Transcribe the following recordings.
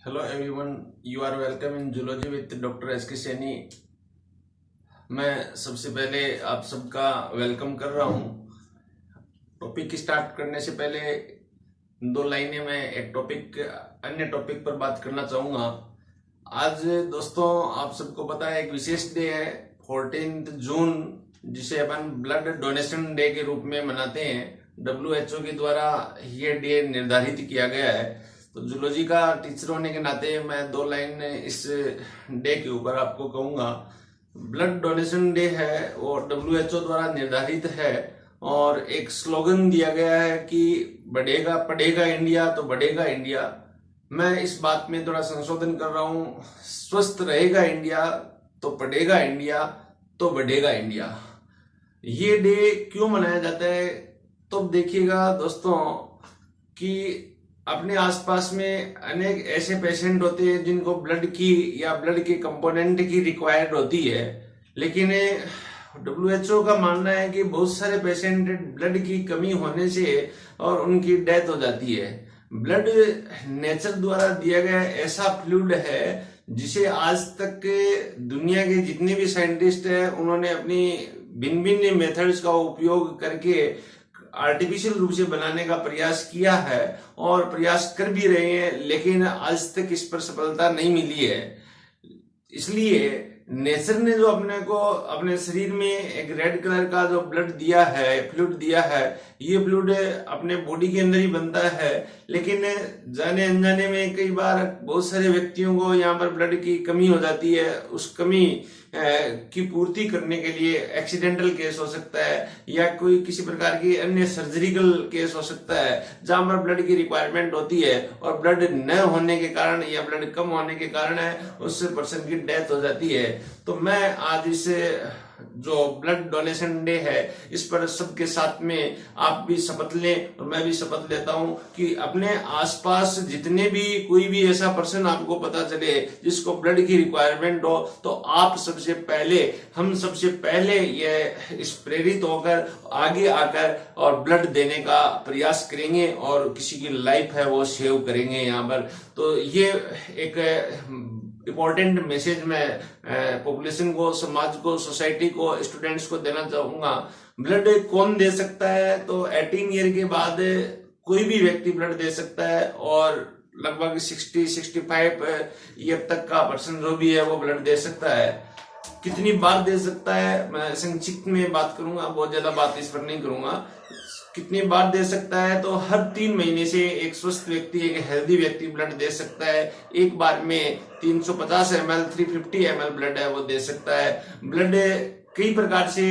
Hello everyone, you are welcome in zoology with doctor S K Saini. मैं सबसे पहले आप सबका वेलकम कर रहा हूँ। टॉपिक स्टार्ट करने से पहले दो लाइनें मैं एक अन्य टॉपिक पर बात करना चाहूँगा। आज दोस्तों, आप सबको पता है एक विशेष डे है 14 जून, जिसे अपन ब्लड डोनेशन डे के रूप में मनाते हैं। WHO के द्वारा ये डे निर्धारित किया गया है। तो जूलॉजी का टीचर होने के नाते मैं दो लाइन इस डे के ऊपर आपको कहूंगा। ब्लड डोनेशन डे है वो WHO द्वारा निर्धारित है और एक स्लोगन दिया गया है कि बढ़ेगा पढ़ेगा इंडिया तो बढ़ेगा इंडिया। मैं इस बात में थोड़ा संशोधन कर रहा हूँ, स्वस्थ रहेगा इंडिया तो पढ़ेगा इंडिया तो बढ़ेगा इंडिया। ये डे क्यों मनाया जाता है? तो देखिएगा दोस्तों कि अपने आसपास में अनेक ऐसे पेशेंट होते हैं जिनको ब्लड की या ब्लड के कंपोनेंट की रिक्वायर्ड होती है, लेकिन WHO का मानना है कि बहुत सारे पेशेंट ब्लड की कमी होने से और उनकी डेथ हो जाती है। ब्लड नेचर द्वारा दिया गया ऐसा फ्लूइड है जिसे आज तक दुनिया के जितने भी साइंटिस्ट हैं उन्होंने अपनी भिन्न भिन्न मेथड्स का उपयोग करके आर्टिफिशियल रूप से बनाने का प्रयास किया है और प्रयास कर भी रहे हैं, लेकिन आज तक इस पर सफलता नहीं मिली है। इसलिए नेचर ने जो अपने को अपने शरीर में एक रेड कलर का जो ब्लड दिया है, फ्लूइड दिया है, ये फ्लूइड अपने बॉडी के अंदर ही बनता है, लेकिन जाने अनजाने में कई बार बहुत सारे व्यक्तियों को यहाँ पर ब्लड की कमी हो जाती है। उस कमी की पूर्ति करने के लिए एक्सीडेंटल केस हो सकता है या कोई किसी प्रकार की अन्य सर्जरिकल केस हो सकता है जहां पर ब्लड की रिक्वायरमेंट होती है और ब्लड न होने के कारण या ब्लड कम होने के कारण उस पर्सन की डेथ हो जाती है। तो मैं आज इस जो ब्लड डोनेशन डे है इस पर सबके साथ में आप भी शपथ लें और मैं भी शपथ लेता हूं कि अपने आसपास जितने भी कोई भी ऐसा पर्सन आपको पता चले जिसको ब्लड की रिक्वायरमेंट हो, तो आप हम सबसे पहले ये इस प्रेरित होकर आगे आकर और ब्लड देने का प्रयास करेंगे और किसी की लाइफ है वो सेव करेंगे यहाँ पर। तो ये एक इम्पोर्टेंट मैसेज मैं पॉपुलेशन को, समाज को, सोसाइटी को, स्टूडेंट्स को देना चाहूंगा। ब्लड कौन दे सकता है? तो 18 ईयर के बाद कोई भी व्यक्ति ब्लड दे सकता है और लगभग 60-65 ईयर तक का पर्सन जो भी है वो ब्लड दे सकता है। कितनी बार दे सकता है मैं संक्षिप्त में बात करूंगा, बहुत ज्यादा बात इस पर नहीं करूंगा। कितनी बार दे सकता है? तो हर 3 महीने से एक स्वस्थ व्यक्ति, एक हेल्दी व्यक्ति ब्लड दे सकता है। एक बार में 350 ml 350 ml ब्लड है वो दे सकता है। ब्लड कई प्रकार से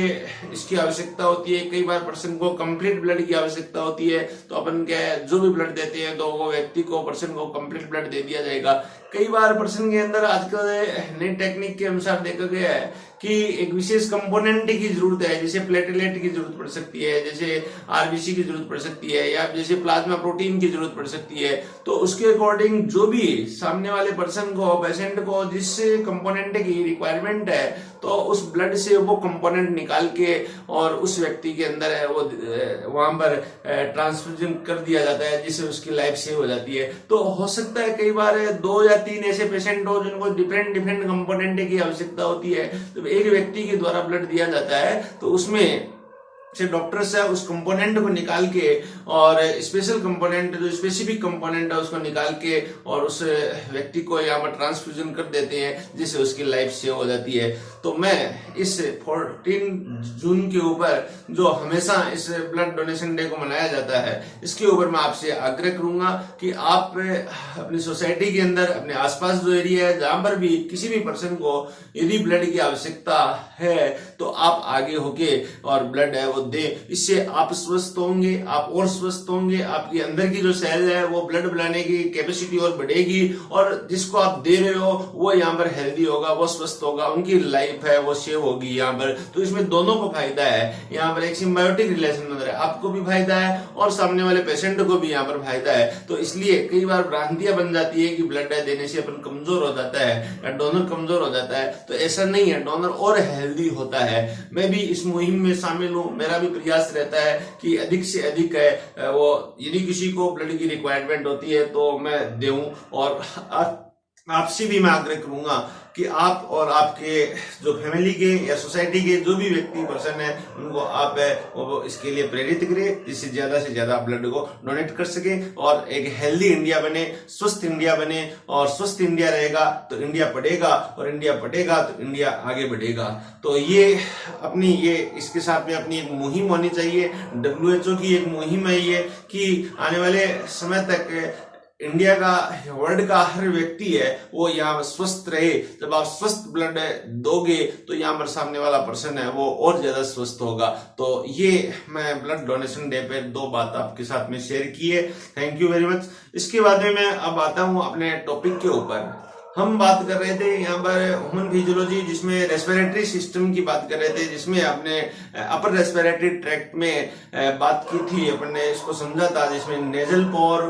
इसकी आवश्यकता होती है। कई बार पर्सन को कंप्लीट ब्लड की आवश्यकता होती है, तो अपन क्या जो भी ब्लड देते हैं तो वो व्यक्ति को, पर्सन को कंप्लीट ब्लड दे दिया जाएगा। कई बार पर्सन के अंदर आजकल नई टेक्निक के अनुसार देखा गया है कि एक विशेष कंपोनेंट की जरूरत है, जैसे प्लेटलेट की जरूरत पड़ सकती है, जैसे RBC की जरूरत पड़ सकती है या जैसे प्लाज्मा प्रोटीन की जरूरत पड़ सकती है। तो उसके अकॉर्डिंग जो भी सामने वाले पर्सन को, पेशेंट को जिस कंपोनेंट की रिक्वायरमेंट है, तो उस ब्लड से वो कंपोनेंट निकाल के और उस व्यक्ति के अंदर है वो वहां पर ट्रांसफ्यूजन कर दिया जाता है, जिससे उसकी लाइफ सेव हो जाती है। तो हो सकता है कई बार 2 या 3 ऐसे पेशेंट हो जिनको डिफरेंट कंपोनेंट की आवश्यकता होती है, तो एक व्यक्ति के द्वारा ब्लड दिया जाता है तो उसमें से डॉक्टर से उस कंपोनेंट को निकाल के और स्पेशल कंपोनेंट, जो स्पेसिफिक कंपोनेंट है उसको निकाल के और उस व्यक्ति को यहाँ पर ट्रांसफ्यूजन कर देते हैं, जिससे उसकी लाइफ सेव हो जाती है। तो मैं इस 14 जून के ऊपर जो हमेशा इस ब्लड डोनेशन डे को मनाया जाता है, इसके ऊपर मैं आपसे आग्रह करूंगा कि आप अपनी सोसाइटी के अंदर, अपने आसपास जो एरिया है जहां पर भी किसी भी पर्सन को यदि ब्लड की आवश्यकता है तो आप आगे होके और ब्लड है वो दे। इससे आप स्वस्थ होंगे, आप और स्वस्थ होंगे, आपके अंदर की जो सेल है वो ब्लड बनाने की कैपेसिटी और बढ़ेगी और जिसको आप दे रहे हो वो यहाँ पर हेल्दी होगा, वो स्वस्थ होगा, उनकी लाइफ है वो सेव होगी यहाँ पर। तो इसमें दोनों को फायदा है। यहाँ पर एक सिम्बायोटिक रिलेशन नजर है, आपको भी फायदा है और सामने वाले पेशेंट को भी यहाँ पर फायदा है। तो इसलिए कई बार भ्रांतियां बन जाती है कि ब्लड देने से अपन कमजोर हो जाता है या डोनर कमजोर हो जाता है, तो ऐसा नहीं है। डोनर और हेल्दी होता है। मैं भी इस मुहिम में शामिल हूँ, मेरा भी प्रयास रहता है कि अधिक से अधिक है वो यदि किसी को ब्लड की रिक्वायरमेंट होती है तो मैं दूं। और आपसे भी मैं आग्रह करूंगा कि आप और आपके जो फैमिली के या सोसाइटी के जो भी व्यक्ति पर्सन है उनको आप वो इसके लिए प्रेरित करें, जिससे ज्यादा से ज्यादा ब्लड को डोनेट कर सके और एक हेल्दी इंडिया बने, स्वस्थ इंडिया बने। और स्वस्थ इंडिया रहेगा तो इंडिया बढ़ेगा, और इंडिया बढ़ेगा तो इंडिया आगे बढ़ेगा। तो ये अपनी ये इसके साथ में अपनी एक मुहिम होनी चाहिए। WHO की एक मुहिम है ये कि आने वाले समय तक इंडिया का, वर्ल्ड का हर व्यक्ति है वो यहाँ स्वस्थ रहे। जब आप स्वस्थ ब्लड दोगे तो यहाँ पर सामने वाला पर्सन है वो और ज्यादा स्वस्थ होगा। तो ये मैं ब्लड डोनेशन डे पे 2 बात आपके साथ में शेयर की है। Thank you very much. इसके बाद में मैं अब आता हूँ अपने टॉपिक के ऊपर। हम बात कर रहे थे यहाँ पर ह्यूमन फिजियोलॉजी, जिसमें रेस्पिरेटरी सिस्टम की बात कर रहे थे, जिसमें आपने अपर रेस्पिरेटरी ट्रैक्ट में बात की थी, अपन ने इसको समझा था, जिसमें नेजल पोर,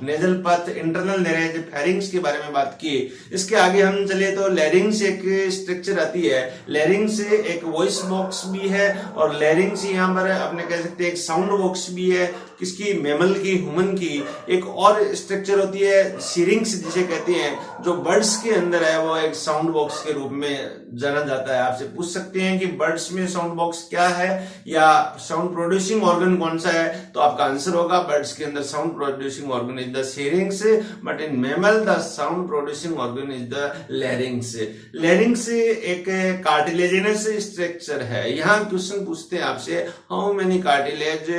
नेजल पथ, इंटरनल नेरेज, फेरिंग्स के बारे में बात की। इसके आगे हम चले तो लैरिंग्स एक स्ट्रक्चर आती है। लैरिंग्स एक वॉइस बॉक्स भी है, और लैरिंग्स यहाँ पर अपने कह सकते हैं एक साउंड बॉक्स भी है। किसकी? मैमल की, ह्यूमन की। एक और स्ट्रक्चर होती है सिरिंग्स जिसे कहते हैं, जो बर्ड्स के अंदर है, वो एक साउंड बॉक्स के रूप में जाना जाता है। आपसे पूछ सकते हैं कि बर्ड्स में साउंड बॉक्स क्या है या साउंड प्रोड्यूसिंग ऑर्गन कौन सा है, तो आपका आंसर होगा बर्ड्स के अंदर sound producing organ is the syrinx, but in mammal the sound producing organ is the larynx. Larynx एक कार्टिलेजिनस स्ट्रक्चर है। यहाँ क्वेश्चन पूछते हैं आपसे, how many cartilage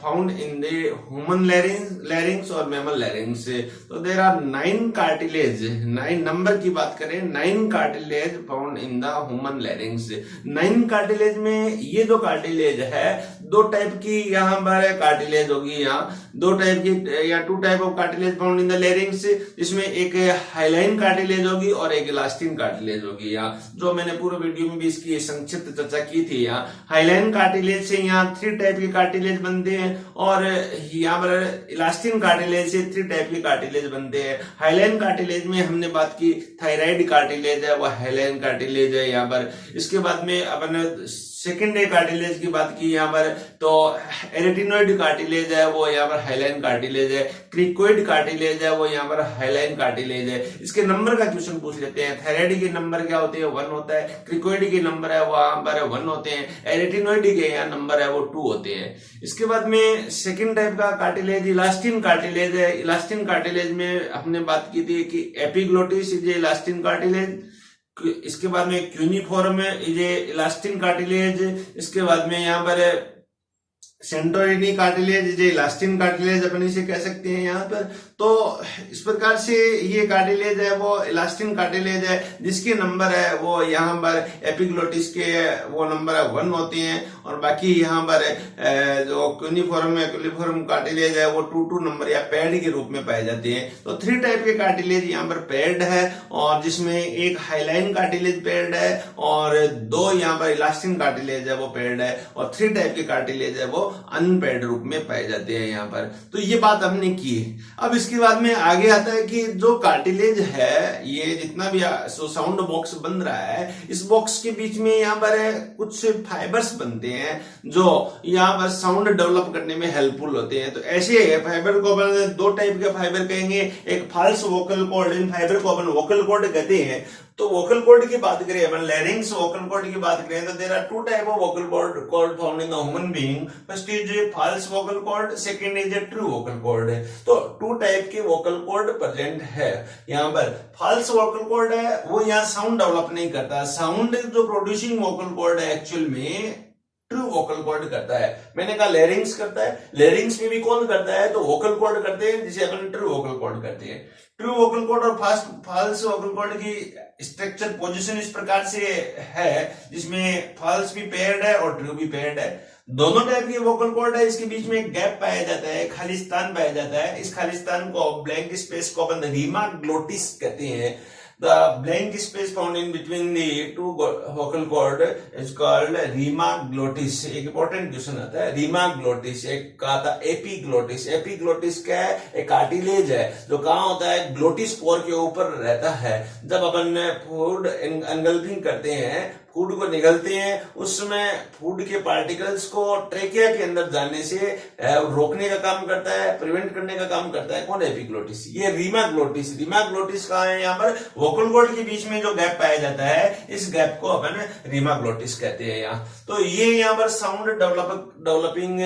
found in the human larynx और mammal larynx। तो there are 9 cartilage, 9 नंबर की बात करें, 9 cartilage found in the human larynx। 9 cartilage में ये जो कार्टिलेज है, 2 टाइप की यहाँ पर कार्टिलेज होगी। यहाँ 2 टाइप की या 2 type of cartilage found in the larynx, जिसमें एक हाइलाइन कार्टिलेज होगी और एक इलास्टिन कार्टिलेज होगी। यहाँ जो मैंने पूरे वीडियो में भी इसकी संक्षिप्त चर्चा की थी। यहाँ हाइलाइन कार्टिलेज से यहाँ 3 टाइप के कार्टिलेज बनते हैं, और यहाँ पर इलास्टिन कार्टिलेज से 3 टाइप के कार्टिलेज बनते हैं। हाइलाइन कार्टिलेज में हमने बात की थायराइड कार्टिलेज है, वो हाइलाइन कार्टिलेज है यहाँ पर। इसके बाद में अपन सेकेंडरी कार्टिलेज की बात की यहाँ पर, तो एरेटिनोइड कार्टिलेज है, वो यहाँ पर हाइलाइन कार्टिलेज है। क्रिकोइड कार्टिलेज है, वो यहाँ पर हाइलाइन कार्टिलेज है। इसके नंबर का क्वेश्चन पूछ लेते हैं। थायराइड के नंबर क्या होते हैं? 1 होता है। क्रिकोइड के नंबर है वहां पर 1 होते हैं। एरेटिनोइड के यहाँ नंबर है वो 2 होते हैं। इसके बाद में सेकेंड टाइप का कार्टिलेज इलास्टिन कार्टिलेज है। इलास्टिन कार्टिलेज में हमने बात की थी कि एपिग्लोटिस इज इलास्टिन कार्टिलेज। इसके बाद में क्यूनिफॉर्म इज इलास्टिन कार्टिलेज। इसके बाद में यहाँ पर Santorini cartilage is elastin cartilage अपन इसे कह सकते हैं यहाँ पर। तो इस प्रकार से ये कार्टिलेज है वो इलास्टिन कार्टिलेज है, जिसके नंबर है वो यहाँ पर एपिग्लोटिस के वो नंबर 1 होते हैं, और बाकी यहाँ पर जो क्यूनिफॉर्म कार्टिलेज है वो 2 नंबर या पैड के रूप में पाए जाते हैं। तो 3 टाइप के कार्टिलेज यहाँ पर पैड है, और जिसमें एक हाइलाइन कार्टिलेज पैड है और 2 यहाँ पर इलास्टिन कार्टिलेज है वो पैड है, और 3 टाइप के कार्टिलेज है वो अनपैड रूप में पाए जाते हैं यहाँ पर। तो ये बात हमने की। अब इसके बाद में आगे आता है कि जो कार्टिलेज है, ये जितना भी साउंड बॉक्स बन रहा है, इस बॉक्स के बीच में यहाँ पर कुछ फाइबर्स बनते हैं जो यहाँ पर साउंड डेवलप करने में हेल्पफुल होते हैं। तो ऐसे फाइबर को अपन 2 टाइप के फाइबर कहेंगे, एक फाल्स वोकल कॉर्ड, इन फाइबर को अपन वोकल कॉर्ड कहते हैं। तो वोकल कॉर्ड की बात करें अपन, लैरिंग्स वोकल कॉर्ड की बात करें, तो there are 2 type of vocal cord found in the human being. First is false vocal cord, second is true vocal cord. तो 2 टाइप के वोकल कॉर्ड प्रेजेंट है यहाँ पर। फाल्स वोकल कॉर्ड है वो यहाँ साउंड डेवलप नहीं करता। साउंड जो प्रोड्यूसिंग वोकल कॉर्ड है एक्चुअल में ट्रू वोकल कॉर्ड करता है। मैंने कहा लैरिंग्स करता है, लैरिंग्स में भी कौन करता है? तो वोकल कॉर्ड करते हैं, जिसे अपन ट्रू वोकल कॉर्ड करते हैं। ट्रू वोकल कॉर्ड और फाल्स वोकल कॉर्ड की स्ट्रक्चर पोजीशन इस प्रकार से है, जिसमें फाल्स भी पेयर्ड है और ट्रू भी पेयर्ड है। दोनों टाइप के वोकल कॉर्ड है, इसके बीच में एक गैप पाया जाता है, खालिस्तान पाया जाता है। इस खालिस्तान को, ब्लैंक स्पेस को अपन रीमा ग्लोटिस कहते हैं। The blank space found in between the 2 vocal cord is called rima glottis. एक इंपॉर्टेंट क्वेश्चन आता है, रीमा ग्लोटिस। एक कहा था एपीग्लोटिस। एपीग्लोटिस क्या है? एक कार्टिलेज है जो कहाँ होता है? ग्लोटिस पोर के ऊपर रहता है। जब अपन फूड एंगल्फिंग करते हैं, फूड को निगलते हैं उसमें फूड के पार्टिकल्स को ट्रेकिया के अंदर जाने से रोकने का काम करता है, प्रिवेंट करने का काम करता है। कौन? एपिग्लोटिस। ये रीमा ग्लोटिस। रीमा ग्लोटिस कहाँ है? यहाँ पर वोकल कॉर्ड के बीच में जो गैप पाया जाता है इस गैप को अपन रीमा ग्लोटिस कहते हैं। यहाँ तो ये यहाँ पर साउंड डेवलपिंग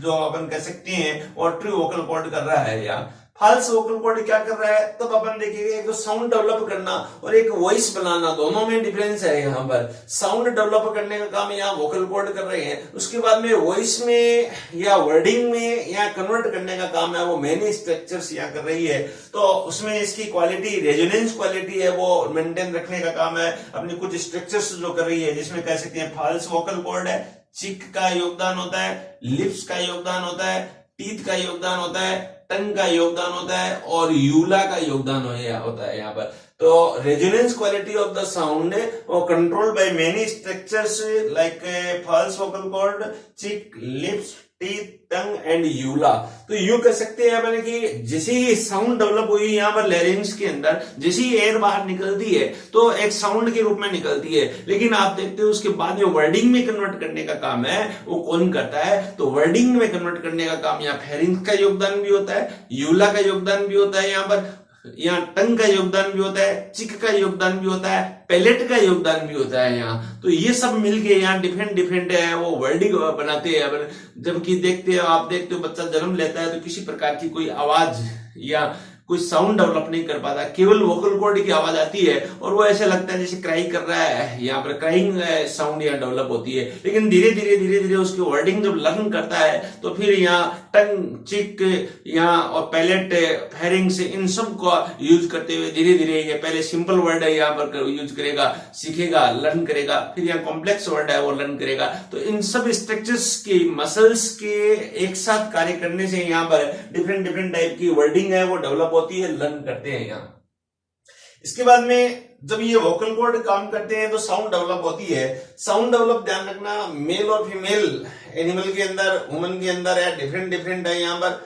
जो अपन कह सकते हैं और ट्रू वोकल कॉर्ड कर रहा है। यहाँ फाल्स वोकल कॉर्ड क्या कर रहा है? तब अपन देखेंगे एक साउंड डेवलप करना और एक वॉइस बनाना, दोनों में डिफरेंस है। यहाँ पर साउंड डेवलप करने का काम यहाँ वोकल कॉर्ड कर रहे हैं, उसके बाद में वॉइस में या वर्डिंग में या कन्वर्ट करने का काम है वो मेनी स्ट्रक्चर्स यहाँ कर रही है। तो उसमें इसकी क्वालिटी, रेजोनेंस क्वालिटी है वो मेंटेन रखने का काम है। अपनी कुछ स्ट्रक्चर्स जो कर रही है जिसमें कह सकते हैं फाल्स वोकल कॉर्ड है, चिक का योगदान होता है, लिप्स का योगदान होता है, टीथ का योगदान होता है, टंग का योगदान होता है और यूला का योगदान होता है यहाँ पर। तो resonance quality of the sound और controlled by many structures like false vocal cord, cheek, lips, teeth, tongue and uvula. तो यूं कह सकते हैं अपन कि जैसे ही साउंड डेवलप हुई यहाँ पर लैरिंग्स के अंदर, जैसे ही एयर बाहर निकलती है तो एक साउंड के रूप में निकलती है, लेकिन आप देखते हो उसके बाद में वर्डिंग में कन्वर्ट करने का काम है वो कौन करता है? तो वर्डिंग में कन्वर्ट करने का काम यहाँ फेरिंग्स का योगदान भी होता है, यूला का योगदान भी होता है, यहाँ टंग का योगदान भी होता है, चिक का योगदान भी होता है, पैलेट का योगदान भी होता है यहाँ। तो ये सब मिलके यहाँ डिफरेंट है वो वर्डिंग बनाते हैं। जबकि देखते हो, आप देखते हो बच्चा जन्म लेता है तो किसी प्रकार की कोई आवाज या कोई साउंड डेवलप नहीं कर पाता, केवल वोकल कॉर्ड की आवाज आती है और वो ऐसा लगता है जैसे क्राई कर रहा है, यहाँ पर क्राइंग साउंड यहाँ डेवलप होती है। लेकिन धीरे धीरे उसकी वर्डिंग जब लर्न करता है तो फिर यहाँ टंग, चिक यहाँ और पैलेट, फेरिंग्स, इन सब को यूज करते हुए धीरे धीरे ये पहले सिंपल वर्ड है यहाँ पर यूज करेगा, सीखेगा, लर्न करेगा, फिर यहाँ कॉम्प्लेक्स वर्ड है वो लर्न करेगा। तो इन सब स्ट्रक्चर्स की, मसल्स के एक साथ कार्य करने से यहाँ पर डिफरेंट टाइप की वर्डिंग है वो डेवलप होती है, लर्न करते हैं यहाँ। इसके बाद में जब ये वोकल कॉर्ड काम करते हैं तो साउंड डेवलप होती है। साउंड डेवलप ध्यान रखना मेल और फीमेल एनिमल के अंदर, ह्यूमन के अंदर है, डिफरेंट है। यहाँ पर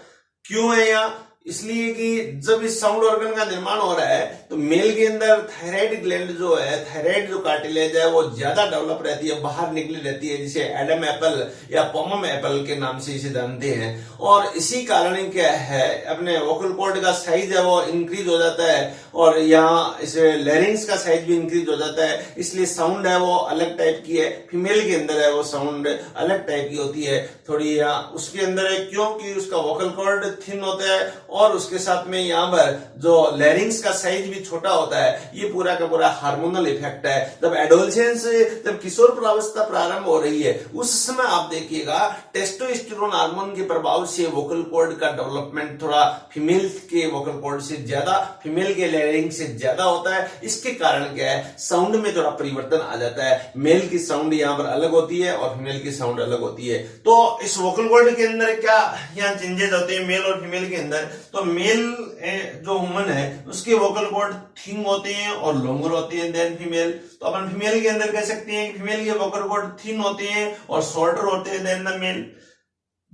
क्यों है? यहाँ इसलिए कि जब इस साउंड ऑर्गन का निर्माण हो रहा है तो मेल के अंदर थायराइड ग्लैंड जो है, थायराइड जो कार्टिलेज है वो ज्यादा डेवलप रहती है, बाहर निकली रहती है, जिसे एडम एप्पल या पोमम एप्पल के नाम से इसे जानते हैं। और इसी कारण क्या है, अपने वोकल कॉर्ड का साइज है वो इंक्रीज हो जाता है और यहाँ इसे लैरिंग्स का साइज भी इंक्रीज हो जाता है, इसलिए साउंड है वो अलग टाइप की है। फीमेल के अंदर है वो साउंड अलग टाइप की होती है थोड़ी, यहाँ उसके अंदर है क्योंकि उसका वोकल कॉर्ड थिन होता है और उसके साथ में यहाँ पर जो लैरिंग्स का साइज भी छोटा होता है। ये पूरा का पूरा हार्मोनल इफेक्ट है। जब एडोलसेंस, जब किशोर प्रावस्था प्रारंभ हो रही है उस समय आप देखिएगा टेस्टोस्टेरोन हार्मोन के प्रभाव से वोकल कॉर्ड का डेवलपमेंट थोड़ा फीमेल के वोकल कॉर्ड से ज्यादा, फीमेल के लैरिंग से ज्यादा होता है। इसके कारण क्या है, साउंड में थोड़ा परिवर्तन आ जाता है। मेल की साउंड यहाँ पर अलग होती है और फीमेल की साउंड अलग होती है। तो इस वोकल कॉर्ड के अंदर क्या यहाँ चेंजेस होते हैं मेल और फीमेल के अंदर? तो मेल जो ह्यूमन है उसके वोकल कॉर्ड थिन होते हैं और लॉन्गर होते हैं देन फीमेल। तो अपन फीमेल के अंदर कह सकते हैं कि फीमेल के वोकल कॉर्ड थिन होते हैं और शॉर्टर होते हैं देन द मेल।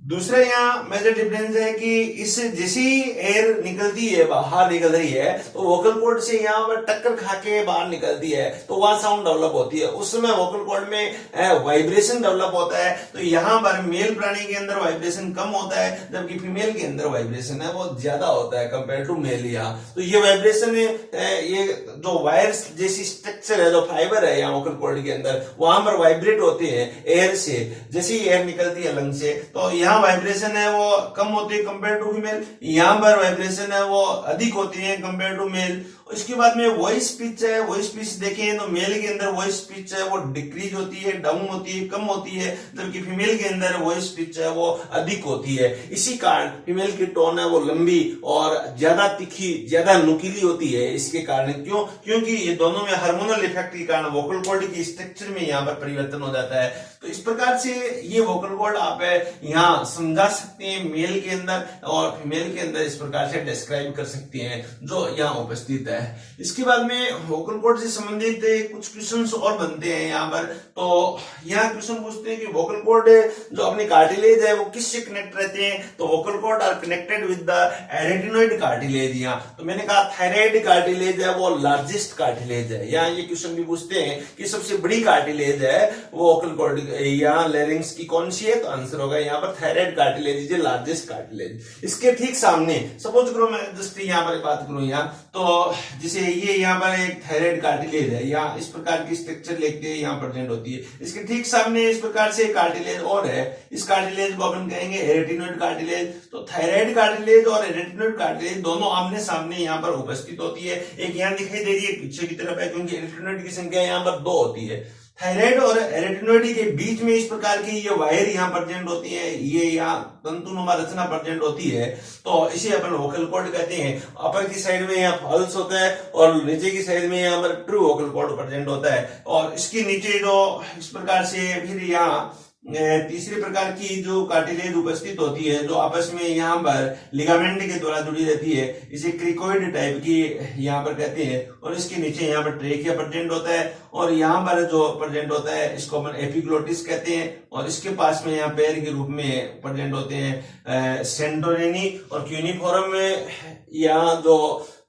दूसरा यहाँ मेजर डिफरेंस है कि इस जैसी एयर निकलती है, बाहर निकल रही है तो वोकल कॉर्ड से यहाँ पर टक्कर खा के बाहर निकलती है तो वहां साउंड डेवलप होती है। उस समय वोकल कॉर्ड में वाइब्रेशन डेवलप होता है। तो यहाँ पर मेल प्राणी के अंदर वाइब्रेशन कम होता है जबकि फीमेल के अंदर वाइब्रेशन है वो ज्यादा होता है कंपेयर टू मेल। यहाँ तो ये वाइब्रेशन, ये जो वायर्स जैसी स्ट्रक्चर है, जो फाइबर है यहाँ वोकल कॉर्ड के अंदर, वहां पर वाइब्रेट होते हैं एयर से। जैसे ही एयर निकलती है लंग से तो यहाँ वाइब्रेशन है वो कम होती है कंपेयर टू फीमेल, यहाँ पर वाइब्रेशन है वो अधिक होती है कंपेयर टू मेल। इसके बाद में वॉइस पिच है, वॉइस पिच देखें तो मेल के अंदर वॉइस पिच है वो डिक्रीज होती है, डाउन होती है, कम होती है, जबकि फीमेल के अंदर वॉइस पिच है वो अधिक होती है। इसी कारण फीमेल की टोन है वो लंबी और ज्यादा तीखी, ज्यादा नुकीली होती है। इसके कारण क्योंकि ये दोनों में हार्मोनल इफेक्ट के कारण वोकल कॉर्ड की स्ट्रक्चर में यहाँ पर परिवर्तन हो जाता है। तो इस प्रकार से ये वोकल कॉर्ड आप यहाँ समझा सकते हैं मेल के अंदर और फीमेल के अंदर, इस प्रकार से डिस्क्राइब कर सकते हैं जो यहाँ उपस्थित है। है। इसके बाद में वोकल कॉर्ड से संबंधित कुछ क्वेश्चंस और बनते हैं यहाँ पर। तो यहाँ क्वेश्चन पूछते हैं कि वोकल कॉर्ड जो अपनी कार्टिलेज है वो किससे कनेक्ट रहते हैं। तो vocal cord are connected with the arytenoid cartilage. यहाँ तो मैंने कहा थायराइड कार्टिलेज है वो लार्जेस्ट कार्टिलेज है। यहाँ ये क्वेश्चन भी पूछते हैं कि सबसे बड़ी कार्टिलेज है वो वोकल कॉर्ड यहाँ लेरिंग्स की कौन सी है। तो आंसर होगा यहाँ पर thyroid cartilage is largest cartilage. इसके ठीक सामने सपोज करो मैं जस्ट यहाँ पर बात करूं यहाँ, तो जिसे ये यहाँ पर एक थायराइड कार्टिलेज है, यहाँ इस प्रकार की स्ट्रक्चर लेके यहाँ प्रेजेंट होती है। इसके ठीक सामने इस प्रकार से कार्टिलेज और है, इस कार्टिलेज को अपन कहेंगे एरेटिनोइड कार्टिलेज। तो थायराइड कार्टिलेज और एरेटिनोइड कार्टिलेज दोनों आमने सामने यहाँ पर उपस्थित होती है। एक यहाँ दिखाई दे रही है पीछे की तरफ है, क्योंकि एरेटिनोइड की संख्या यहाँ पर 2 होती है। थायराइड और एरेटिनोइड के बीच में इस प्रकार की ये वायर यहाँ प्रेजेंट होती है, ये यहाँ तंतुनुमा रचना प्रेजेंट होती है। तो इसे अपन वोकल कॉर्ड कहते हैं। अपर की साइड में यहाँ फॉल्स होता है और नीचे की साइड में यहाँ पर ट्रू वोकल कॉर्ड प्रेजेंट होता है। और इसके नीचे जो इस प्रकार से फिर यहाँ तीसरे प्रकार की जो कार्टिलेज उपस्थित होती है जो आपस में यहाँ पर लिगामेंट के द्वारा जुड़ी रहती है, इसे क्रिकोइड टाइप की यहाँ पर कहते हैं। और इसके नीचे यहाँ पर ट्रेकिया प्रेजेंट होता है और यहाँ पर जो प्रेजेंट होता है इसको अपन एपिग्लोटिस कहते हैं। और इसके पास में यहाँ पैर के रूप में प्रेजेंट होते हैं सेंटोरेनी और क्यूनिफोरम में यहाँ जो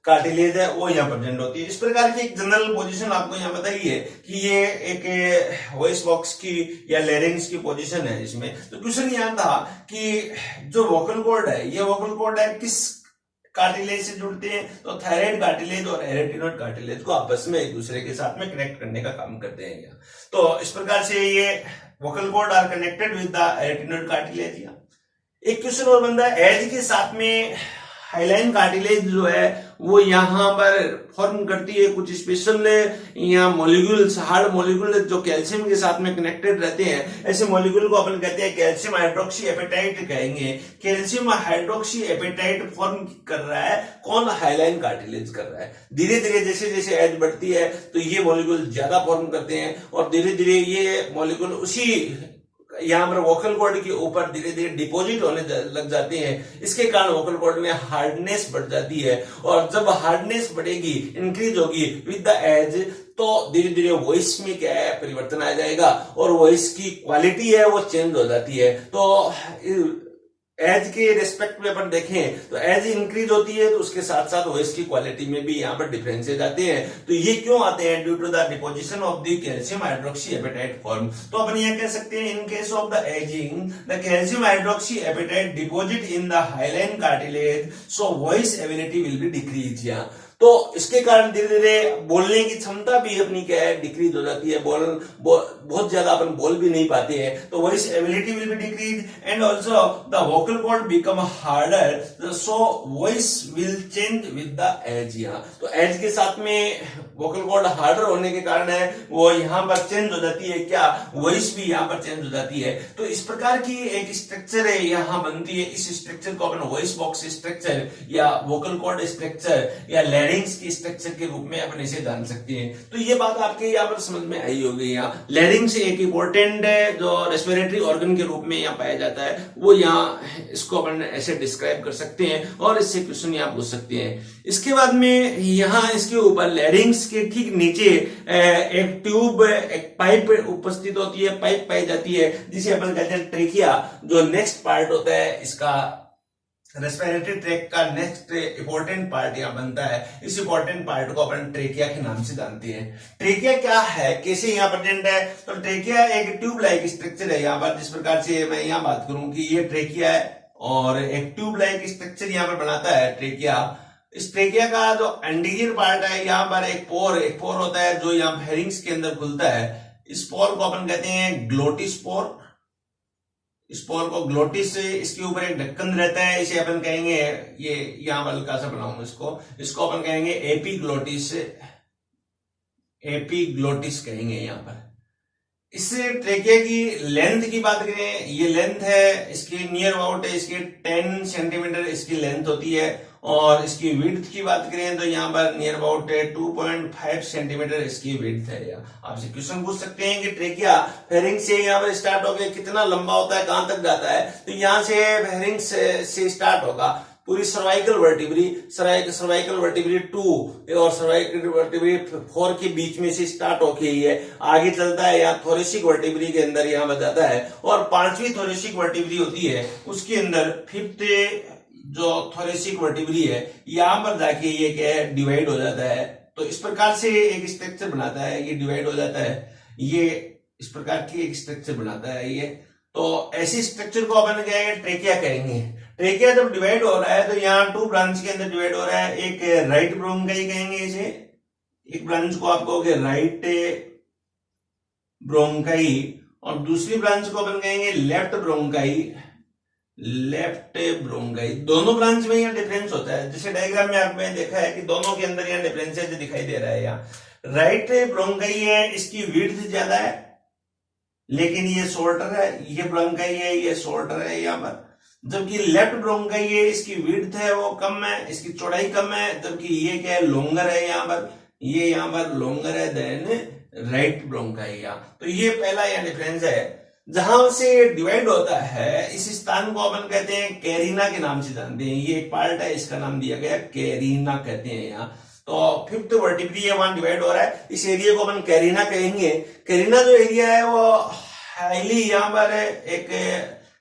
कार्टिलेज है वो यहाँ प्रेजेंट होती है। इस प्रकार की एक जनरल पोजीशन आपको यहाँ बताइए कि ये एक वॉइस बॉक्स की या लेरिंग्स की पोजीशन है इसमें। तो क्वेश्चन यहाँ था कि जो वोकल कॉर्ड है ये वोकल कॉर्ड है किस कार्टिलेज से जुड़ते हैं। तो थायराइड कार्टिलेज और एरेटिनोइड कार्टिलेज को आपस में एक दूसरे के साथ में कनेक्ट करने का काम करते हैं यहाँ। तो इस प्रकार से ये vocal cord are connected with the arytenoid cartilage. एक क्वेश्चन और बनता है एज के साथ में हाइलाइन कार्टिलेज जो है वो यहाँ पर फॉर्म करती है कुछ स्पेशल यहाँ मॉलिक्यूल्स, हार्ड मॉलिक्यूल जो कैल्शियम के साथ में कनेक्टेड रहते हैं। ऐसे मॉलिक्यूल को अपन कहते हैं कैल्शियम हाइड्रोक्सी एपेटाइट कहेंगे। कैल्शियम हाइड्रोक्सी एपेटाइट फॉर्म कर रहा है कौन, हाइलाइन कार्टिलेज कर रहा है। धीरे धीरे जैसे जैसे एज बढ़ती है तो ये मॉलिक्यूल ज्यादा फॉर्म करते हैं और धीरे धीरे ये मॉलिक्यूल उसी यहाँ पर वोकल कॉर्ड के ऊपर धीरे धीरे डिपॉजिट होने लग जाते हैं। इसके कारण वोकल कॉर्ड में हार्डनेस बढ़ जाती है और जब हार्डनेस बढ़ेगी, इंक्रीज होगी विद द एज, तो धीरे धीरे वॉइस में क्या है परिवर्तन आ जाएगा और वॉइस की क्वालिटी है वो चेंज हो जाती है। तो एज के रेस्पेक्ट में अपन देखें तो एज इंक्रीज होती है तो उसके साथ साथ वॉइस की क्वालिटी में भी यहाँ पर डिफरेंसेस आते हैं। तो ये क्यों आते हैं, due to the deposition of the calcium hydroxy apatite form. तो अपन यहाँ कह सकते हैं in case of the ageing the calcium hydroxy apatite deposit in the hyaline cartilage, so voice ability will be decrease. यहाँ तो इसके कारण धीरे धीरे बोलने की क्षमता भी अपनी क्या है डिक्रीज हो जाती है। बहुत ज्यादा अपन बोल भी नहीं पाते हैं, तो voice ability will be decrease and also the vocal cord become harder, so voice will change with the age. यहाँ तो एज के साथ में वोकल कॉर्ड हार्डर होने के कारण है वो यहाँ पर चेंज हो जाती है, क्या वॉइस भी यहाँ पर चेंज हो जाती है। तो इस प्रकार की एक स्ट्रक्चर है यहाँ बनती है। इस स्ट्रक्चर को अपन वॉइस बॉक्स स्ट्रक्चर या वोकल कॉर्ड स्ट्रक्चर या लैरिंग्स की स्ट्रक्चर के रूप में अपन इसे जान सकते हैं। तो ये बात आपके यहाँ पर समझ में आई होगी। यहाँ लैरिंग्स एक इंपॉर्टेंट जो रेस्पिरेटरी ऑर्गन के रूप में यहाँ पाया जाता है, वो यहाँ इसको अपन ऐसे डिस्क्राइब कर सकते हैं और इससे क्वेश्चन यहाँ पूछ सकते हैं। इसके बाद में यहाँ इसके ऊपर लैरिंग्स के ठीक नीचे एक ट्यूब, एक पाइप उपस्थित होती है, पाइप पाई जाती है जिसे अपन कहते हैं ट्रेकिया। जो नेक्स्ट पार्ट होता है इसका रेस्पिरेटरी ट्रैक का नेक्स्ट इंपॉर्टेंट पार्ट यहाँ बनता है। इस इंपॉर्टेंट पार्ट को अपन ट्रेकिया के नाम से जानते हैं। ट्रेकिया क्या है, कैसे यहाँ प्रेजेंट है, तो ट्रेकिया एक ट्यूब लाइक स्ट्रक्चर है। यहाँ पर जिस प्रकार से मैं यहाँ बात करूं कि ये ट्रेकिया है और एक ट्यूब लाइक स्ट्रक्चर यहाँ पर बनाता है ट्रेकिया। इस ट्रेकिया का जो एंटीरियर पार्ट है यहाँ पर एक पोर होता है जो यहाँ फेरिंग्स के अंदर खुलता है। इस पोर को अपन कहते हैं ग्लोटिस पोर। इस पोर को ग्लोटिस से, इसके ऊपर एक ढक्कन रहता है, इसे अपन कहेंगे, ये यहाँ पर हल्का सा बनाऊंगा इसको अपन कहेंगे एपीग्लोटिस। एपीग्लोटिस कहेंगे यहाँ पर। इस ट्रेकिया की लेंथ की बात करें, ये लेंथ है इसकी नियर अबाउट इसकी 10 सेंटीमीटर इसकी लेंथ होती है और इसकी विड्थ की बात करें तो यहाँ पर नियर अबाउट 2.5 सेंटीमीटर इसकी विड्थ है। आपसे क्वेश्चन पूछ सकते हैं कि ट्रेकिया फेरिंग से यहाँ पर स्टार्ट होकर कितना लंबा होता है, कहां तक जाता है। तो यहाँ से फेरिंग से स्टार्ट होगा पूरी सर्वाइकल वर्टिब्री, सर्वाइकल वर्टिब्री 2 और सर्वाइकल वर्टिब्री 4 के बीच में से स्टार्ट होके ही है आगे चलता है, यहाँ थोरेसिक वर्टिब्री के अंदर यहाँ बजाता है, और 5वीं थोरेसिक वर्टिब्री होती है उसके अंदर 5th जो थोरेसिक वर्टिब्री है यहाँ पर जाके ये क्या है डिवाइड हो जाता है। तो इस प्रकार से एक स्ट्रक्चर बनाता है, ये डिवाइड हो जाता है, ये इस प्रकार की एक स्ट्रक्चर बनाता है ये। तो ऐसी स्ट्रक्चर को अपन क्या है ट्रेकिया कहेंगे। ट्रेकिया जब डिवाइड हो रहा है तो यहाँ 2 ब्रांच के अंदर डिवाइड हो रहा है, एक राइट ब्रोंकाई कहेंगे इसे, एक ब्रांच को आप कहोगे राइट ब्रोंकाई, और दूसरी ब्रांच को अपन कहेंगे लेफ्ट ब्रोंकाई, लेफ्ट ब्रोंकाई। दोनों ब्रांच में यहाँ डिफरेंस होता है, जैसे डायग्राम में आपने देखा है कि दोनों के अंदर यहाँ डिफरेंस दिखाई दे रहा है। यहाँ राइट ब्रोंकाई है, इसकी विड्थ ज्यादा है लेकिन ये शॉर्टर है, ये ब्रोंकाई है ये शॉर्टर है यहाँ पर, जबकि लेफ्ट ब्रोंकाई है इसकी विड्थ है वो कम है, इसकी चौड़ाई कम है, जबकि ये क्या है लॉन्गर है यहाँ पर, ये यहाँ पर लॉन्गर है देन राइट ब्रोंकाई। तो ये पहला यहाँ डिफरेंस है। जहां से डिवाइड होता है इस स्थान को अपन कहते हैं कैरिना के नाम से जानते हैं, ये एक पार्ट है इसका नाम दिया गया कैरिना कहते हैं यहाँ। तो 5th वर्टिब्री है वहां डिवाइड हो रहा है, इस एरिया को अपन कैरिना कहेंगे। कैरिना जो एरिया है वो हाईली यहाँ पर एक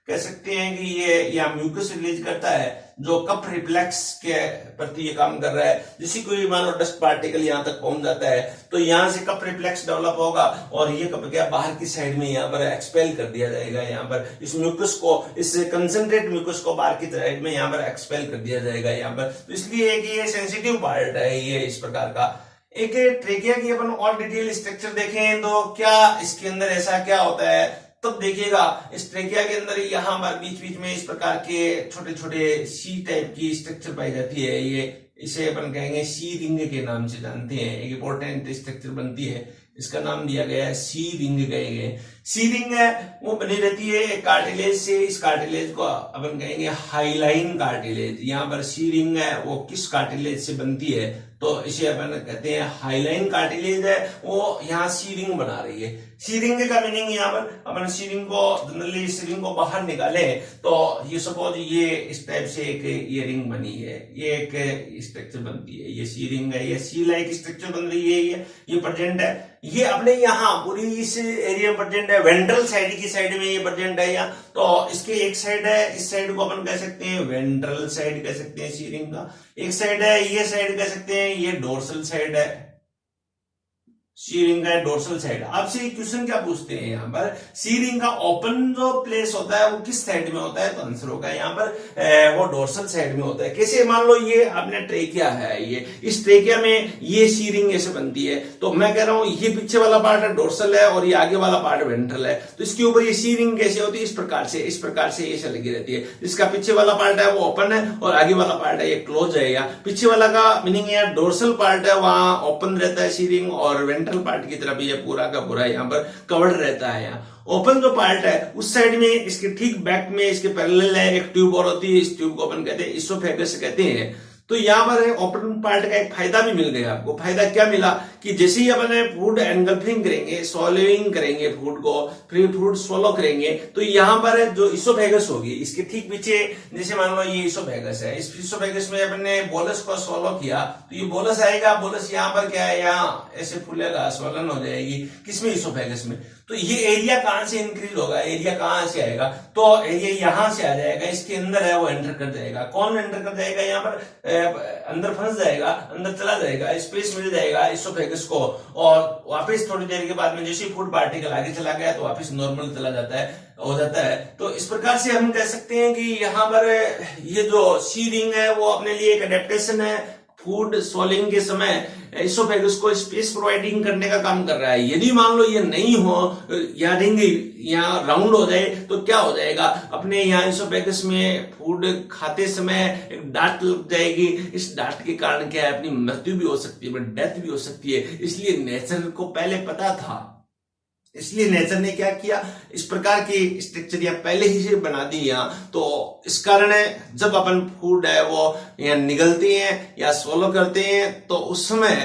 कह सकते हैं कि ये यहाँ म्यूकस रिलीज करता है जो कप रिफ्लेक्स के प्रति ये काम कर रहा है। जैसे कोई मान लो डस्ट पार्टिकल यहाँ तक पहुंच जाता है तो यहाँ से कप रिफ्लेक्स डेवलप होगा और ये कप क्या बाहर की साइड में यहाँ पर एक्सपेल कर दिया जाएगा, यहाँ पर इस म्यूकस को, इस कंसंट्रेट म्यूकस को बाहर की साइड में यहाँ पर एक्सपेल कर दिया जाएगा यहाँ पर। तो इसलिए कि ये सेंसिटिव पार्ट है ये इस प्रकार का। एक ट्रेकिया की अपन और डिटेल स्ट्रक्चर देखें तो क्या इसके अंदर ऐसा क्या होता है, तब देखिएगा इस ट्रेकिया के अंदर यहाँ पर बीच बीच में इस प्रकार के छोटे छोटे सी टाइप की स्ट्रक्चर पाई जाती है। ये इसे अपन कहेंगे सी रिंग के नाम से जानते हैं, एक इंपॉर्टेंट स्ट्रक्चर बनती है, इसका नाम दिया गया है सी रिंग कहेंगे। सी रिंग है वो बनी रहती है कार्टिलेज से, इस कार्टिलेज को अपन कहेंगे हाईलाइन कार्टिलेज। यहाँ पर सी रिंग है वो किस कार्टिलेज से बनती है तो इसे अपन कहते हैं हाईलाइन कार्टिलेज है, वो यहाँ सी रिंग बना रही है। सी रिंग का मीनिंग यहाँ पर अपन सी रिंग को जनरली सी रिंग को बाहर निकाले तो ये सपोज ये इस टाइप से एक ये रिंग बनी है, ये एक स्ट्रक्चर बनती है, ये सी रिंग है, ये सी लाइक स्ट्रक्चर बन रही है, ये प्रेजेंट है, ये अपने यहाँ पूरी इस एरिया में प्रेजेंट है, वेंट्रल साइड की साइड में ये प्रेजेंट है यहाँ। तो इसके एक साइड है, इस साइड को अपन कह सकते हैं वेंट्रल साइड कह सकते हैं सी रिंग का, एक साइड है ये साइड कह सकते हैं ये डोर्सल साइड है, सी रिंग का डोर्सल साइड। आपसे एक क्वेश्चन क्या पूछते हैं यहाँ पर, सी रिंग का ओपन जो प्लेस होता है वो किस साइड में होता है, तो आंसर होगा यहाँ पर वो डोर्सल साइड में होता है। कैसे, मान लो ये आपने ट्रेकिया है, ये इस ट्रेकिया में ये सी रिंग ऐसे बनती है, तो मैं कह रहा हूं ये पीछे वाला पार्ट है डोर्सल है और ये आगे वाला पार्ट वेंट्रल है, तो इसके ऊपर ये सी रिंग कैसे होती है, इस प्रकार से ऐसे लगी रहती है। जिसका पीछे वाला पार्ट है वो ओपन है और आगे वाला पार्ट है ये क्लोज है। या पीछे वाला का मीनिंग है डोर्सल पार्ट है वहां ओपन रहता है सी रिंग, और वेंट्रल पार्ट की तरफ ये पूरा का पूरा यहाँ पर कवर्ड रहता है। यहाँ ओपन जो पार्ट है उस साइड में इसके ठीक बैक में इसके पैरेलल है एक ट्यूब और होती है, इस ट्यूब को अपन कहते हैं इसोफेगस कहते हैं। तो यहाँ पर ओपन पार्ट का एक फायदा भी मिल गया आपको। फायदा क्या मिला कि जैसे ही अपन फूड एंगल्फिंग करेंगे, सॉलोइंग करेंगे फूड को, फिर फूड सॉलो करेंगे, तो यहाँ पर जो इसोफेगस होगी इसके ठीक पीछे, जैसे मान लो ये इसोफेगस है, इस इसोफेगस में अपन ने बोलस को सॉलो किया तो ये बोलस आएगा, बोलस यहाँ पर क्या है, यहाँ ऐसे फूलेगा, स्वलन हो जाएगी, किसमें, इसोफेगस में। तो ये एरिया कहां से इंक्रीज होगा, एरिया कहां से आएगा, तो एरिया यहां से आ जाएगा, इसके अंदर है वो एंटर कर जाएगा। कौन एंटर कर जाएगा, यहाँ पर अंदर फंस जाएगा, अंदर चला जाएगा, स्पेस मिल जाएगा इसोफेगस को, और वापस थोड़ी देर के बाद में जैसे फूड पार्टिकल आगे चला गया तो वापस नॉर्मल चला जाता है, हो जाता है। तो इस प्रकार से हम कह सकते हैं कि यहाँ पर ये जो सी रिंग है वो अपने लिए एक अडेप्टेशन है, फूड स्वॉलिंग के समय इसोफेगस को स्पेस प्रोवाइडिंग करने का काम कर रहा है। यदि मान लो ये नहीं हो या रिंग यहाँ राउंड हो जाए तो क्या हो जाएगा, अपने यहाँ इसोफेगस में फूड खाते समय एक डांट लग जाएगी, इस डांट के कारण क्या है, अपनी मृत्यु भी हो सकती है, डेथ भी हो सकती है। इसलिए नेचर को पहले पता था इसलिए नेचर ने क्या किया, इस प्रकार की स्ट्रक्चर यहाँ पहले ही से बना दी यहाँ। तो इस कारण जब अपन फूड है वो यहाँ निगलते हैं या swallow करते हैं तो उस समय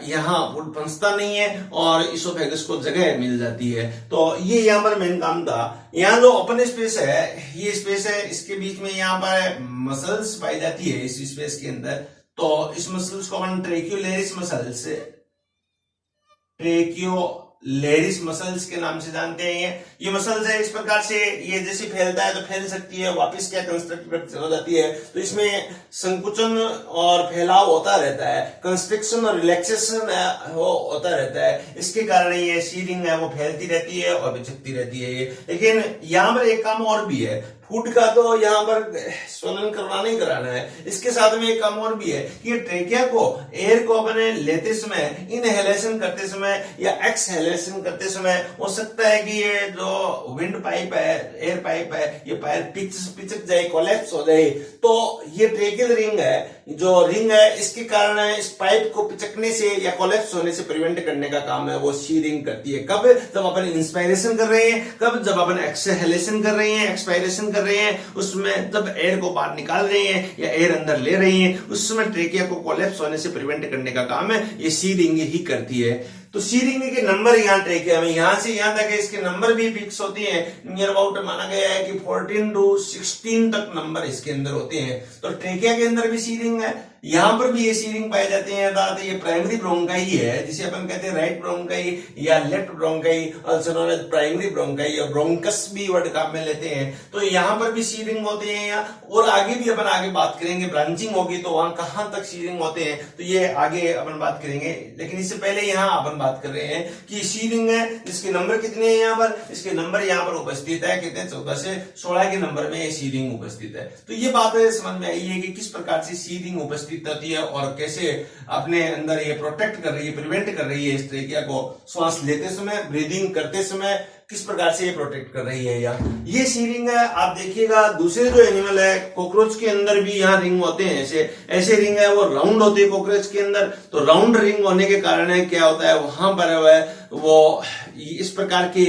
यहाँ फूड पहुंचता नहीं है और इसोफेगस को जगह मिल जाती है। तो ये यहाँ पर मेन काम था। यहाँ जो ओपन स्पेस है, ये स्पेस है, इसके बीच में यहाँ पर मसल्स पाई जाती है इस स्पेस के अंदर। तो इस मसल्स को अपन ट्रेक्यूलेरिस मसल्स, ट्रेक्यूलेरिस मसल्स के नाम से जानते हैं। ये मसल्स है, इस प्रकार से ये जैसे फैलता है तो फैल सकती है, वापस क्या कंस्ट्रक्ट हो जाती है। तो इसमें संकुचन और फैलाव होता रहता है, कंस्ट्रक्शन और रिलैक्सेशन वो होता रहता है। इसके कारण ये सीडिंग है वो फैलती रहती है और बिचकती रहती है ये। लेकिन यहाँ पर एक काम और भी है, फूड का तो यहाँ पर स्वलन करवाना ही कराना है, इसके साथ में एक काम और भी है कि ट्रेकिया को, एयर को अपने लेते समय, इनहेलेशन करते समय या एक्सहेलेशन करते समय हो सकता है कि ये जो विंड पाइप है, एयर पाइप है, ये पाइप पिचक जाए, कोलैप्स हो जाए। तो ये ट्रेकियल रिंग है, जो रिंग है इसके कारण इस पाइप को पिचकने से या कोलैप्स होने से प्रिवेंट करने का काम है वो शीरिंग करती है। कब? जब अपन इंस्पायरेशन कर रहे हैं, कब? जब अपन एक्सहेलेशन कर रहे हैं, एक्सपायरेशन कर रहे हैं, उसमें जब एयर को बाहर निकाल रहे हैं या एयर अंदर ले रहे हैं, उस समय ट्रेकिया को कोलैप्स होने से प्रिवेंट करने का काम है ये शीरिंग ही करती है। तो शीरिंग के नंबर यहाँ ट्रेकिया में यहां से यहां तक इसके नंबर भी फिक्स होती है। नियर अबाउट माना गया है कि 14 to 16 तक नंबर इसके अंदर होते हैं। तो ट्रेकिया के अंदर भी शीरिंग है, यहां पर भी ये शीरिंग पाई जाती है। अर्थात ये प्राइमरी ब्रोंकाई है, जिसे अपन कहते हैं राइट ब्रोंकाई या left bronchi, also known as primary bronchi या ब्रोंकस भी वर्ड काम में लेते हैं। तो यहां पर भी शीरिंग होते हैं यहाँ, और आगे भी अपन आगे बात करेंगे, ब्रांचिंग होगी तो वहां कहां तक शीरिंग होते हैं तो ये आगे अपन बात करेंगे। लेकिन इससे पहले यहाँ अपन बात कर रहे हैं कि शीरिंग है, इसके नंबर कितने हैं यहाँ पर, इसके नंबर यहाँ पर उपस्थित है कितने, 14 से 16 के नंबर में ये शीरिंग उपस्थित है। तो ये बात समझ में आई है कि किस प्रकार से शीरिंग उपस्थित होती है और कैसे अपने अंदर ये प्रोटेक्ट कर रही है, प्रिवेंट कर रही है इस ट्रेकिया को श्वास लेते समय, ब्रीदिंग करते समय किस प्रकार से ये प्रोटेक्ट कर रही है। ये शीरिंग है। आप देखिएगा दूसरे जो एनिमल है, कॉकरोच के अंदर भी यहाँ रिंग होते हैं, ऐसे रिंग है, वो राउंड होती है कॉकरोच के अंदर। तो राउंड रिंग होने के कारण है क्या होता है, वहां पर वो इस प्रकार की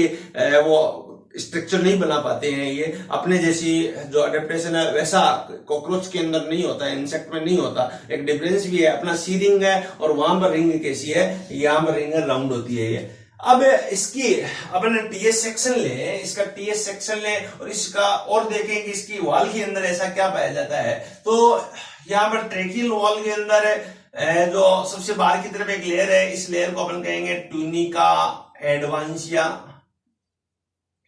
वो स्ट्रक्चर नहीं बना पाते हैं। ये अपने जैसी जो अडेप्टेशन है वैसा कॉकरोच के अंदर नहीं होता है, इंसेक्ट में नहीं होता। एक डिफरेंस भी है, अपना शीरिंग है और वहां पर रिंग कैसी है, यहाँ पर रिंग राउंड होती है ये। अब इसकी अपन टीएस सेक्शन ले, इसका टीएस सेक्शन ले और इसका और देखें कि इसकी वॉल के अंदर ऐसा क्या पाया जाता है। तो यहाँ पर ट्रेकियल वॉल के अंदर जो सबसे बाहर की तरफ एक लेयर है, इस लेयर को अपन कहेंगे ट्यूनिका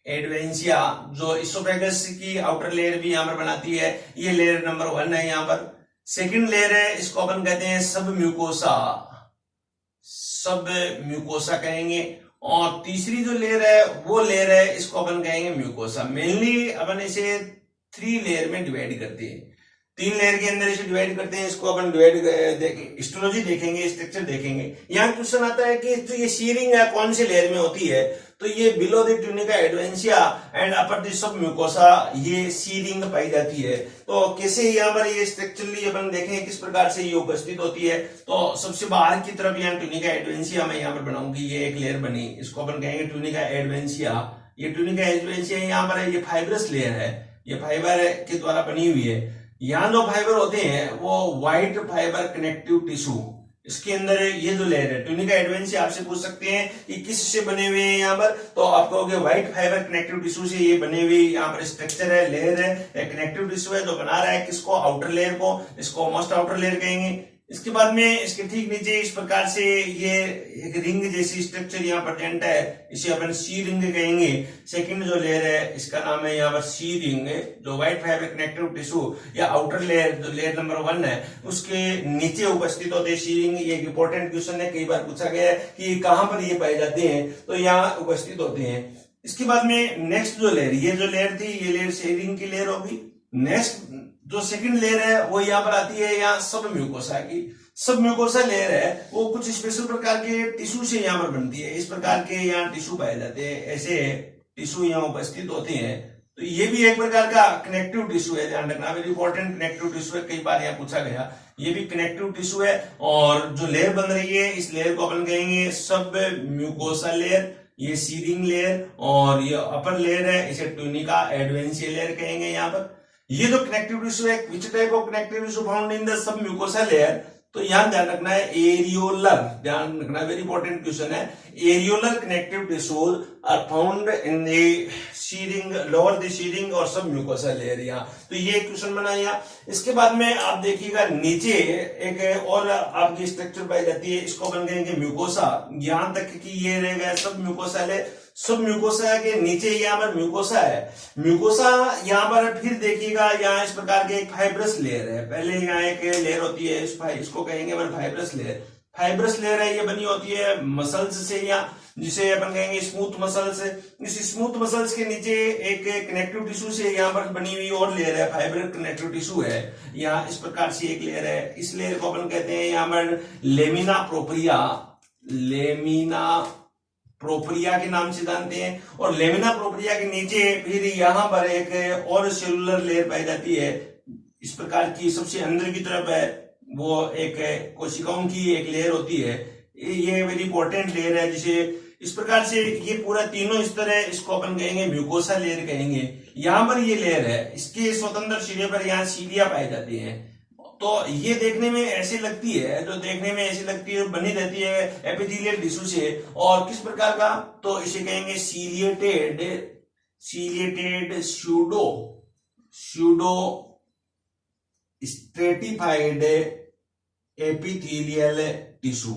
एडवेंशिया, जो इसोफेगस की आउटर लेयर भी यहाँ पर बनाती है। ये लेयर नंबर 1 है। यहाँ पर सेकंड लेयर है, इसको अपन कहते हैं सब म्यूकोसा कहेंगे। और तीसरी जो लेयर है वो लेयर है, इसको अपन कहेंगे म्यूकोसा। मेनली अपन इसे 3 लेयर में डिवाइड करते हैं, 3 लेयर के अंदर इसे डिवाइड करते हैं। इसको अपन डिवाइड हिस्टोलॉजी देखेंगे, स्ट्रक्चर देखेंगे। यहाँ क्वेश्चन आता है कि जो ये शीरिंग है कौन सी लेयर में होती है, तो ये below the tunica adventitia and upper the sub mucosa ये शीरिंग पाई जाती है। तो कैसे यहाँ पर ये स्ट्रक्चरली अपन देखें किस प्रकार से ये उपस्थित होती है। तो सबसे बाहर की तरफ यहाँ ट्यूनिका एडवेंशिया मैं यहाँ पर बनाऊंगी, ये एक लेयर बनी, इसको अपन कहेंगे ट्यूनिका एडवेंशिया। ये ट्यूनिका एडवेंशिया यहाँ पर है, ये फाइब्रस लेयर है, ये फाइबर के द्वारा बनी हुई है। यहाँ जो फाइबर होते हैं वो व्हाइट फाइबर कनेक्टिव टिश्यू, इसके अंदर ये जो लेयर है ट्यूनिका एडवेंशिया, आपसे पूछ सकते हैं कि किस से बने हुए हैं यहाँ पर, तो आप कहोगे व्हाइट फाइबर कनेक्टिव टिश्यू से ये बने हुए यहाँ पर स्ट्रक्चर है, लेयर है, कनेक्टिव टिश्यू है जो बना रहा है किसको, आउटर लेयर को। इसको मोस्ट आउटर लेयर कहेंगे। इसके बाद में इसके ठीक नीचे इस प्रकार से ये एक रिंग जैसी स्ट्रक्चर यहाँ प्रेजेंट है, इसे अपन सी रिंग कहेंगे। सेकंड जो लेयर है इसका नाम है यहाँ पर सी रिंग, जो व्हाइट फाइबर कनेक्टिव टिश्यू या आउटर लेयर जो लेयर नंबर 1 है उसके नीचे उपस्थित होते हैं सी रिंग। ये एक इंपॉर्टेंट क्वेश्चन है, कई बार पूछा गया है कि कहां पर ये पाए जाते हैं, तो यहाँ उपस्थित होते हैं। इसके बाद में नेक्स्ट जो लेयर, ये जो लेयर थी ये लेयर सी रिंग की लेयर होगी। नेक्स्ट जो सेकंड लेयर है वो यहाँ पर आती है, यहाँ सब म्यूकोसा की। सब म्यूकोसा लेयर है वो कुछ स्पेशल प्रकार के टिश्यू से यहाँ पर बनती है। इस प्रकार के यहाँ टिश्यू पाए जाते हैं, ऐसे टिश्यू यहाँ उपस्थित होते हैं। तो ये भी एक प्रकार का कनेक्टिव टिश्यू है, ध्यान रखना, वेरी इंपॉर्टेंट कनेक्टिव टिश्यू है, कई बार यहाँ पूछा गया। ये भी कनेक्टिव टिश्यू है और जो लेयर बन रही है इस लेयर को अपन कहेंगे सब म्यूकोसा लेयर। ये सीडिंग लेयर और ये अपर लेयर है, इसे ट्यूनिका एडवेंशिया लेयर कहेंगे। यहाँ पर ये जो कनेक्टिव टिश्यू है, which type of connective tissue found in the sub mucosa layer, तो यहां ध्यान रखना है एरियोलर, ध्यान रखना वेरी इंपॉर्टेंट क्वेश्चन है। Areolar connective tissues are found in the shearing, lower the shearing और सब म्यूकोसा लेयर। यहाँ तो ये क्वेश्चन बना यहाँ। इसके बाद में आप देखिएगा नीचे एक और आपकी स्ट्रक्चर पाई जाती है, इसको बन कहेंगे म्यूकोसा। यहां तक कि ये रहेगा सब म्यूकोसा लेयर। सब म्यूकोसा के नीचे यहाँ पर म्यूकोसा है। म्यूकोसा यहाँ पर फिर देखिएगा, यहाँ इस प्रकार के एक फाइब्रस लेयर है। पहले यहाँ एक लेयर होती है, इसको कहेंगे अपन फाइब्रस लेयर। फाइब्रस लेयर है, ये बनी होती है मसल्स से, या जिसे अपन कहेंगे स्मूथ मसल्स। इस स्मूथ मसल्स के नीचे एक कनेक्टिव टिश्यू से यहाँ पर बनी हुई और लेयर है, फाइबर कनेक्टिव टिश्यू है। यहाँ इस प्रकार से एक लेयर है। इस लेयर को अपन कहते हैं यहाँ पर लेमिना प्रोप्रिया, लेमिना प्रोप्रिया के नाम से जानते हैं। और लेमिना प्रोप्रिया के नीचे फिर यहाँ पर एक और सेलुलर लेयर पाई जाती है, इस प्रकार की। सबसे अंदर की तरफ है वो एक कोशिकाओं की एक लेयर होती है, ये वेरी इंपॉर्टेंट लेयर है, जिसे इस प्रकार से ये पूरा तीनों स्तर है, इसको अपन कहेंगे म्यूकोसा लेयर कहेंगे। यहाँ पर ये लेयर है, इसके स्वतंत्र सिरे पर यहाँ सीलिया पाई जाती है। तो ये देखने में ऐसी लगती है, जो देखने में ऐसी लगती है, बनी रहती है एपिथेलियल टिश्यू से। और किस प्रकार का, तो इसे कहेंगे ciliated, ciliated pseudo, pseudo stratified epithelial tissue.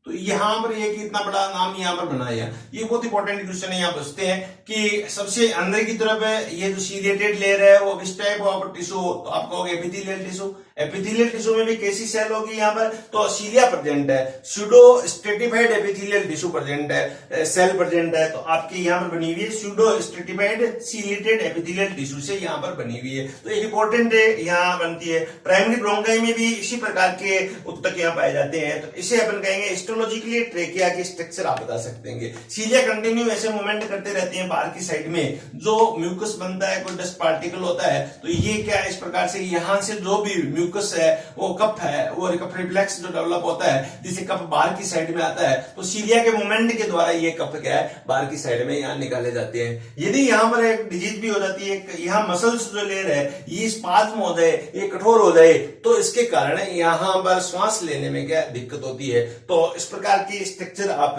तो यहां पर ये कितना बड़ा नाम यहां पर बनाया, ये बहुत इंपॉर्टेंट क्वेश्चन है। यहाँ पूछते हैं कि सबसे अंदर की तरफ है ये जो सीलिएटेड लेयर है, वो किस टाइप ऑफ टिश्यू, तो आप कहोगे एपिथेलियल टिश्यू। एपिथेलियल टिश्यू में भी कैसी सेल होगी यहाँ पर, तो सीलिया प्रेजेंट है, pseudo stratified epithelial tissue present है, सेल प्रेजेंट है। तो आपकी यहाँ पर बनी हुई है pseudo stratified ciliated epithelial tissue से यहाँ पर बनी हुई है। तो इंपॉर्टेंट है, यहाँ बनती है। प्राइमरी ब्रोंकाई में भी इसी प्रकार के उत्तक यहाँ पाए जाते हैं। तो इसे अपन कहेंगे हिस्टोलॉजिकली ट्रेकिया की स्ट्रक्चर आप बता सकते हैं। सीलिया कंटिन्यू ऐसे मूवमेंट करते रहते हैं बाहर की साइड में, जो म्यूकस बनता है, कोई डस्ट पार्टिकल होता है, तो ये क्या है, इस प्रकार से यहाँ से जो भी म्यूकस है, वो कफ है, वो कफ रिफ्लेक्स जो डेवलप होता है, जिसे कफ बाहर की साइड में आता है, तो सीलिया के मूवमेंट के द्वारा ये कफ क्या है, बाहर की साइड में यहाँ निकाले जाते हैं। यदि यहाँ पर एक डिजीज भी हो जाती है, यहाँ मसल्स जो लेयर है ये स्पाज्म हो जाए, ये कठोर हो जाए, तो इसके कारण यहाँ पर श्वास लेने में क्या दिक्कत होती है। तो इस प्रकार की स्ट्रक्चर आप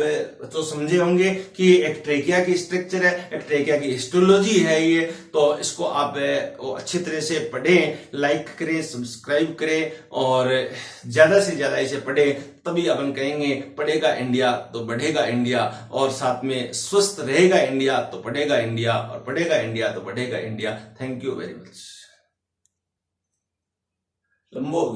तो समझे होंगे कि एक ट्रेकिया की स्ट्रक्चर है, एक ट्रेकिया की हिस्टोलॉजी है ये। तो इसको आप अच्छी तरह से पढ़ें, लाइक करें, सब्सक्राइब करें और ज्यादा से ज्यादा इसे पढ़ें, तभी अपन कहेंगे पढ़ेगा इंडिया तो बढ़ेगा इंडिया, और साथ में स्वस्थ रहेगा इंडिया तो पढ़ेगा इंडिया, और पढ़ेगा इंडिया तो बढ़ेगा India. Thank you very much. लंबो हो गया।